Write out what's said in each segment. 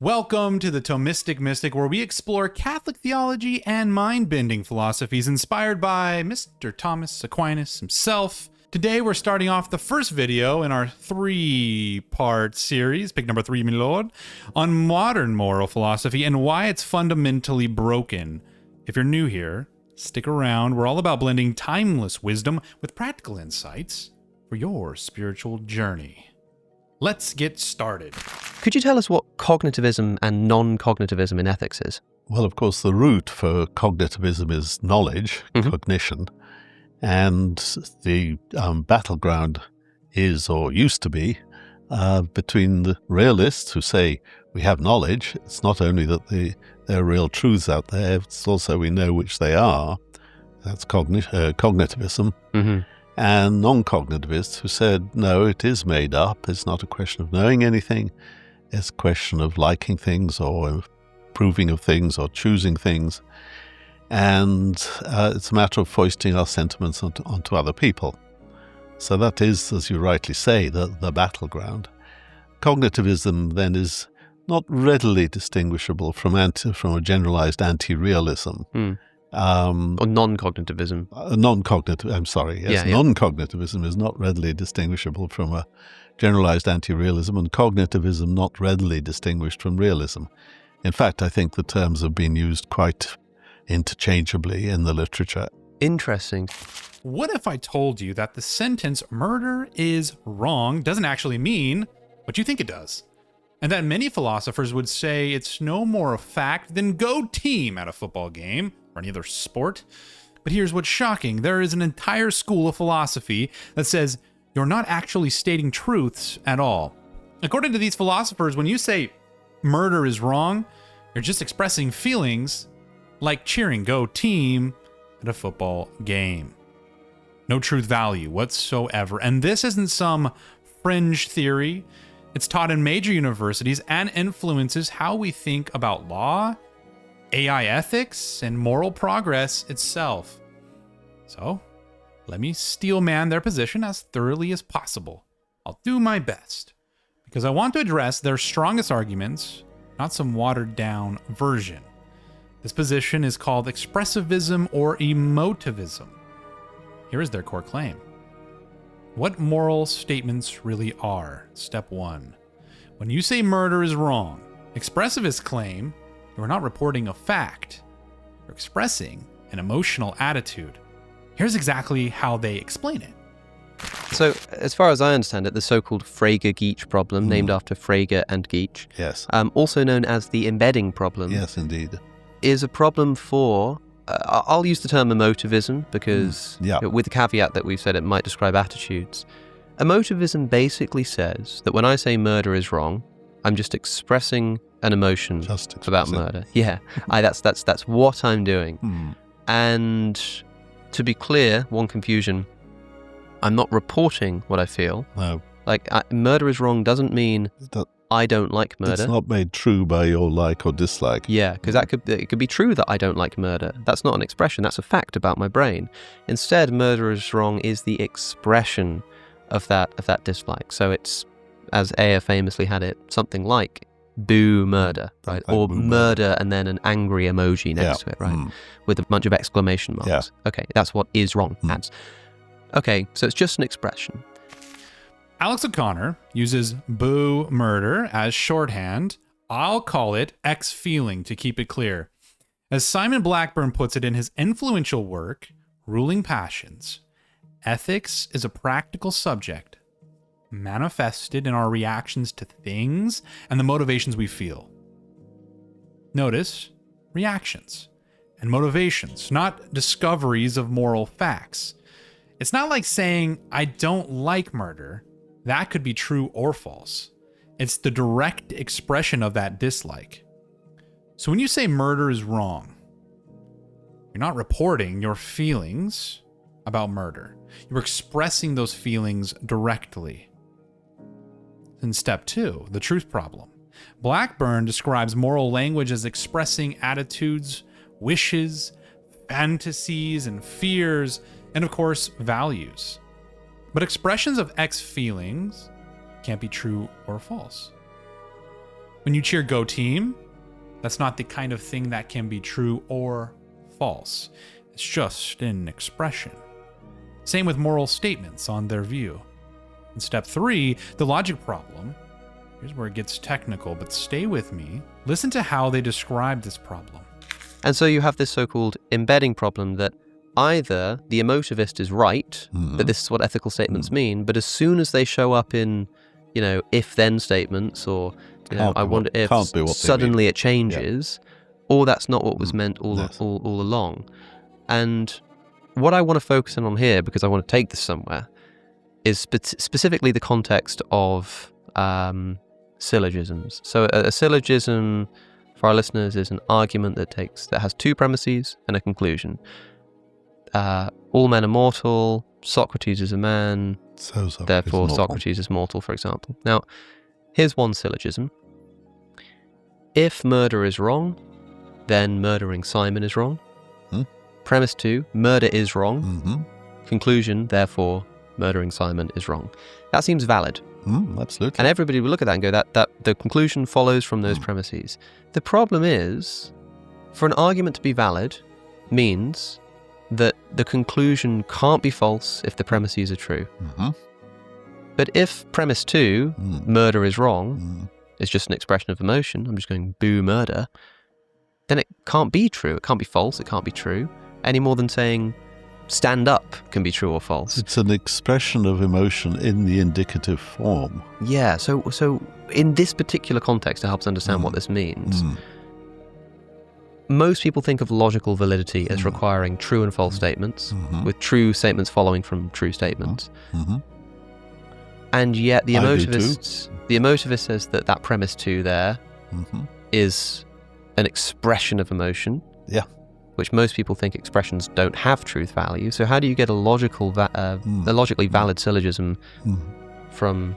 Welcome to the Thomistic Mystic, where we explore Catholic theology and mind-bending philosophies inspired by Mr. Thomas Aquinas himself. Today we're starting off the first video in our three-part series, pick number 3, my lord, on modern moral philosophy and why it's fundamentally broken. If you're new here, stick around. We're all about blending timeless wisdom with practical insights for your spiritual journey. Let's get started. Could you tell us what cognitivism and non-cognitivism in ethics is? Well, of course, the root for cognitivism is knowledge, cognition, and the battleground is, or used to be, between the realists who say we have knowledge. It's not only that there are real truths out there, it's also we know which they are. That's cognitivism. And non-cognitivists who said, no, it is made up. It's not a question of knowing anything. It's a question of liking things or approving of things or choosing things. And it's a matter of foisting our sentiments onto other people. So that is, as you rightly say, the battleground. Cognitivism then is not readily distinguishable from a generalized anti-realism. Or non-cognitivism. Non-cognitivism is not readily distinguishable from a generalized anti-realism, and cognitivism not readily distinguished from realism. In fact, I think the terms have been used quite interchangeably in the literature. Interesting. What if I told you that the sentence murder is wrong doesn't actually mean what you think it does? And that many philosophers would say it's no more a fact than go team at a football game or any other sport. But here's what's shocking. There is an entire school of philosophy that says you're not actually stating truths at all. According to these philosophers, when you say murder is wrong, you're just expressing feelings like cheering go team at a football game. No truth value whatsoever. And this isn't some fringe theory. It's taught in major universities and influences how we think about law, AI ethics, and moral progress itself. So, let me steelman their position as thoroughly as possible. I'll do my best, because I want to address their strongest arguments, not some watered-down version. This position is called expressivism or emotivism. Here is their core claim. What moral statements really are. Step 1. When you say murder is wrong, expressivists claim you are not reporting a fact. You're expressing an emotional attitude. Here's exactly how they explain it. So, as far as I understand it, the so-called Frege-Geach problem, named after Frege and Geach, Yes. Also known as the embedding problem, Yes, indeed. is a problem for, I'll use the term emotivism because, with the caveat that we've said it might describe attitudes. Emotivism basically says that when I say murder is wrong, I'm just expressing an emotion about murder. Yeah, that's what I'm doing. And to be clear, one confusion, I'm not reporting what I feel. No. Like, murder is wrong doesn't mean I don't like murder. It's not made true by your like or dislike. Yeah, because it could be true that I don't like murder. That's not an expression, that's a fact about my brain. Instead, murder is wrong is the expression of that dislike. So it's, as Aya famously had it, something like boo murder, right? Or murder and then an angry emoji next to it, right? With a bunch of exclamation marks. Yeah. Okay, that's what is wrong. Okay, so it's just an expression. Alex O'Connor uses boo murder as shorthand. I'll call it X feeling to keep it clear. As Simon Blackburn puts it in his influential work, Ruling Passions, ethics is a practical subject manifested in our reactions to things and the motivations we feel. Notice reactions and motivations, not discoveries of moral facts. It's not like saying, I don't like murder. That could be true or false. It's the direct expression of that dislike. So when you say murder is wrong, you're not reporting your feelings about murder. You're expressing those feelings directly. In step 2, the truth problem. Blackburn describes moral language as expressing attitudes, wishes, fantasies, and fears, and of course, values. But expressions of X feelings can't be true or false. When you cheer Go Team, that's not the kind of thing that can be true or false. It's just an expression. Same with moral statements on their view. In step 3, the logic problem. Here's where it gets technical, but stay with me. Listen to how they describe this problem. And so you have this so-called embedding problem that either the emotivist is right, that this is what ethical statements mean, but as soon as they show up in, if-then statements, or, I wonder if suddenly it changes, or that's not what was meant all along. And what I want to focus in on here, because I want to take this somewhere, is specifically the context of syllogisms. So a syllogism, for our listeners, is an argument that has two premises and a conclusion. All men are mortal, Socrates is a man, therefore Socrates is mortal, for example. Now, here's one syllogism. If murder is wrong, then murdering Simon is wrong. Premise 2, murder is wrong. Conclusion, therefore, murdering Simon is wrong. That seems valid. Absolutely. And everybody will look at that and go, that the conclusion follows from those premises. The problem is, for an argument to be valid, means that the conclusion can't be false if the premises are true. But if premise 2, murder is wrong, is just an expression of emotion, I'm just going boo murder, then it can't be true. It can't be false. It can't be true. Any more than saying stand up can be true or false. It's an expression of emotion in the indicative form. Yeah, so in this particular context, to help us understand what this means, most people think of logical validity as requiring true and false statements, with true statements following from true statements. And yet the emotivist says that premise 2 there is an expression of emotion. Yeah. Which most people think expressions don't have truth value. So how do you get a logically valid syllogism from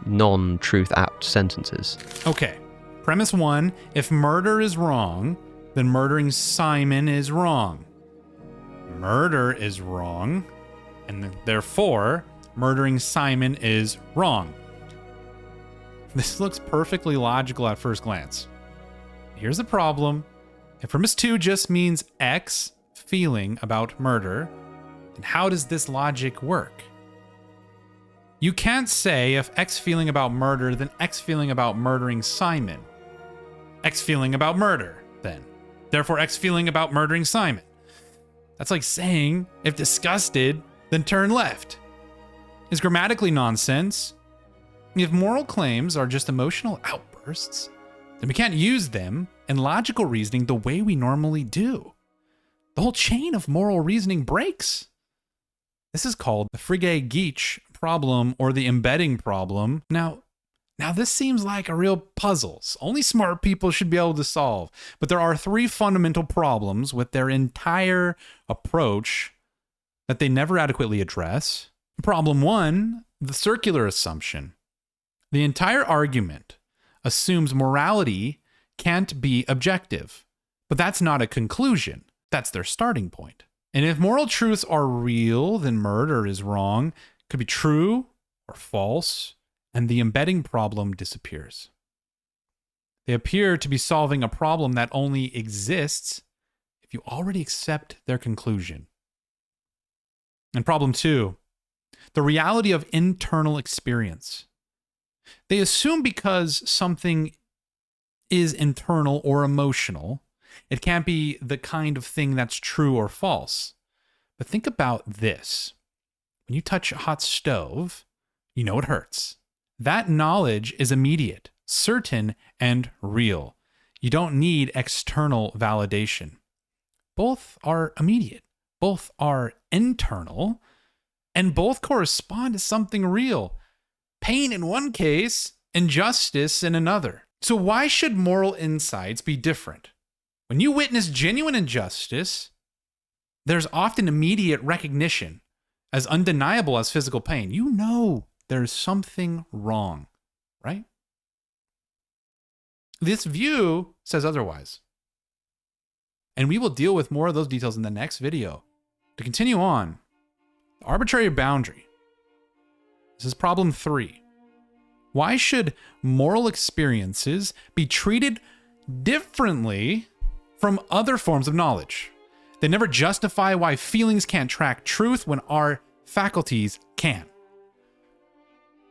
non-truth apt sentences? Okay. Premise 1, if murder is wrong, then murdering Simon is wrong. Murder is wrong, and therefore, murdering Simon is wrong. This looks perfectly logical at first glance. Here's the problem. If premise 2 just means X feeling about murder, then how does this logic work? You can't say if X feeling about murder, then X feeling about murdering Simon. X feeling about murder, then. Therefore, X feeling about murdering Simon. That's like saying if disgusted, then turn left. It's grammatically nonsense. If moral claims are just emotional outbursts, then we can't use them in logical reasoning the way we normally do. The whole chain of moral reasoning breaks. This is called the Frege-Geach problem or the embedding problem. Now this seems like a real puzzle. Only smart people should be able to solve. But there are 3 fundamental problems with their entire approach that they never adequately address. Problem 1, the circular assumption. The entire argument assumes morality can't be objective. But that's not a conclusion. That's their starting point. And if moral truths are real, then murder is wrong, could be true or false, and the embedding problem disappears. They appear to be solving a problem that only exists if you already accept their conclusion. And problem 2, the reality of internal experience. They assume because something is internal or emotional, it can't be the kind of thing that's true or false. But think about this. When you touch a hot stove, you know it hurts. That knowledge is immediate, certain, and real. You don't need external validation. Both are immediate. Both are internal. And both correspond to something real. Pain in one case, injustice in another. So why should moral insights be different? When you witness genuine injustice, there's often immediate recognition, as undeniable as physical pain. You know there's something wrong, right? This view says otherwise. And we will deal with more of those details in the next video. To continue on, the arbitrary boundary. This is problem 3. Why should moral experiences be treated differently from other forms of knowledge? They never justify why feelings can't track truth when our faculties can.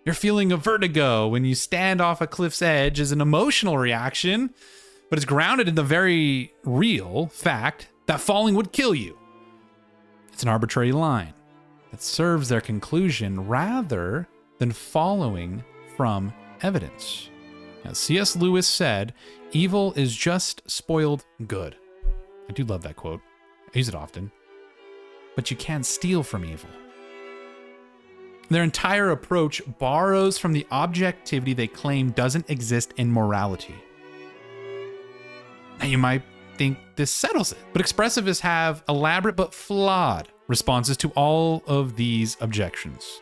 Your feeling of vertigo when you stand off a cliff's edge is an emotional reaction, but it's grounded in the very real fact that falling would kill you. It's an arbitrary line that serves their conclusion rather than following from evidence. As C.S. Lewis said, evil is just spoiled good. I do love that quote. I use it often. But you can't steal from evil. Their entire approach borrows from the objectivity they claim doesn't exist in morality. Now you might think this settles it, but expressivists have elaborate but flawed responses to all of these objections.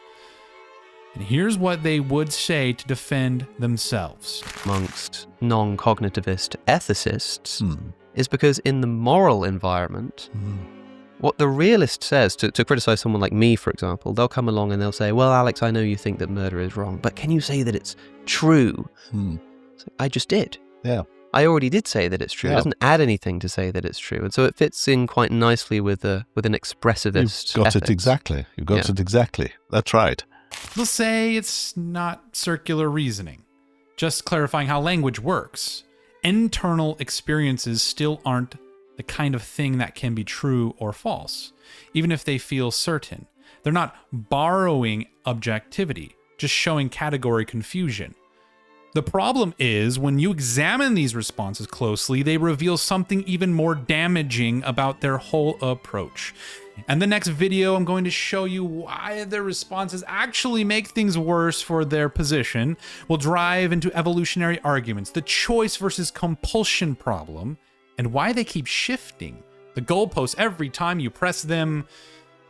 And here's what they would say to defend themselves. Amongst non-cognitivist ethicists is because in the moral environment, what the realist says, to criticize someone like me, for example, they'll come along and they'll say, well, Alex, I know you think that murder is wrong, but can you say that it's true? So I just did. Yeah. I already did say that it's true. Yeah. It doesn't add anything to say that it's true. And so it fits in quite nicely with an expressivist You've got ethics. it exactly. You've got it exactly. That's right. They'll say it's not circular reasoning, just clarifying how language works. Internal experiences still aren't the kind of thing that can be true or false, even if they feel certain. They're not borrowing objectivity, just showing category confusion. The problem is, when you examine these responses closely, they reveal something even more damaging about their whole approach. And the next video, I'm going to show you why their responses actually make things worse for their position. We'll drive into evolutionary arguments, the choice versus compulsion problem, and why they keep shifting the goalposts every time you press them.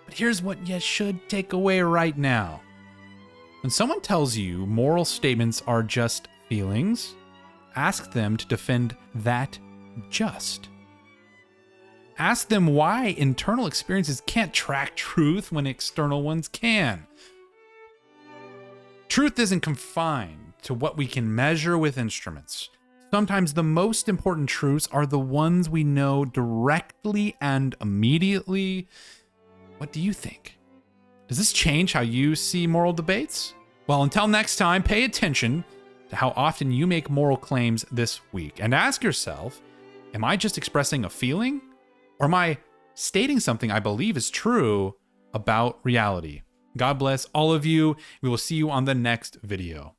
But here's what you should take away right now. When someone tells you moral statements are just feelings, ask them to defend that just. Ask them why internal experiences can't track truth when external ones can. Truth isn't confined to what we can measure with instruments. Sometimes the most important truths are the ones we know directly and immediately. What do you think? Does this change how you see moral debates? Well, until next time, pay attention to how often you make moral claims this week and ask yourself, am I just expressing a feeling? Or am I stating something I believe is true about reality? God bless all of you. We will see you on the next video.